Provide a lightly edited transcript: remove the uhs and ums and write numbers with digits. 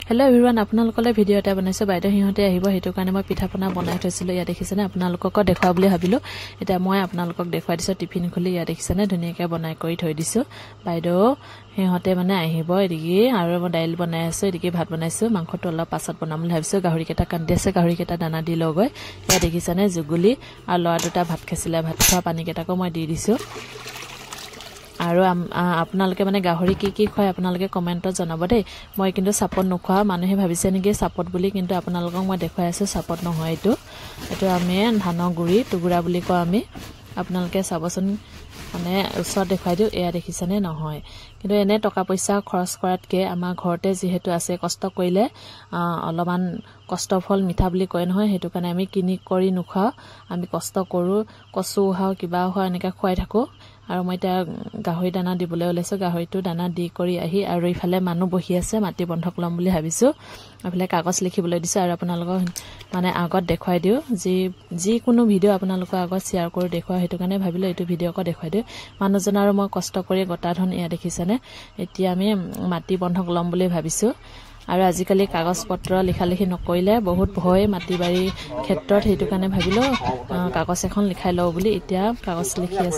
hello everyone आपनालोकले video এটা বনাইছো বাইদেউ হিহতে আহিব হেতু কাৰণে মই পিঠাপনা বনাই থৈছিলো ইয়া দেখিছেনে আপোনালোকক দেখাও বুলি ভাবিলো এটা মই আপোনালোকক দেখাই দিছো টিফিন খুলি ইয়া দেখিছেনে ধুনিয়াকে বনাই কৰি থৈ দিছো বাইদেউ হিহতে মানে আহিব এদিকে আৰু মই দাইল বনাই আছো এদিকে ভাত বনাইছো মাংসটো অলপ পাছত বনাম বুলি ভাবিছো গাহৰি কেটা কান্দি আছে গাহৰি কেটা দানা দি লগৈ ইয়া দেখিছেনে জুগুলি আৰু লৰা দুটা ভাত খাইছিলে ভাত খোৱা পানী কেটাকো মই দি দিছো আৰু আপোনালোকে মানে গাহৰি কি খায় আপোনালোকে কমেন্টত জনাব দেই মই কিন্তু সাপোৰ্ট নখোৱা মানুহে ভাবিছে নেকি সাপোর্ট বুলি কিন্তু আপোনালোকক মই দেখাই আছো সাপোর্ট নহয় এটো আমি ধানৰ গুৰি টুকুৰা বুলি কওঁ আমি আপোনালোকে চাবচোন মানে ওচৰত দেখাই দিও এয়া দেখিছানে নহয় কিন্তু এনে টকা পইচা খৰচ কৰাতকে আমাৰ ঘৰতে যেহেতু আছে কষ্ট কৰিলে অলপমান কষ্ট ফল মিঠা বুলি কয় নহয় হেতু কাৰণে আমি কিনি কৰি নখা আমি কষ্ট কৰো কচু হাও কিবা হয় এনেকা খুৱাই থাকো আৰু মই তা গাহৰি দানা দিবলৈ ওলাইছো গাহৰিটো দানা দি কৰি আহি আৰু ইফালে মানুহ বহি আছে মাটি বন্ধক লম বুলি ভাবিছো আফালে কাগজ লিখিবলৈ দিছো আৰু আপোনালোকক মানে আগত দেখাই দিও যি কোনো ভিডিও আপোনালোকৰ আগত শেয়াৰ কৰি দেখুৱা হেতু কাৰণে ভাবিলো এইটো ভিডিওক দেখাই দিও মানুহজন আৰু মই কষ্ট কৰি গটা ধন ইয়া দেখিছানে এতিয়া আমি মাটি বন্ধক লম বুলি ভাবিছো আৰু আজিকালি কাগজ পত্ৰ লিখি নকৰিলে বহুত ভয় মাটি বাৰী ক্ষেত্ৰত হেতু কাৰণে ভাবিলো কাগজ এখন লিখাই লও বুলি এতিয়া কাগজ লিখি আছে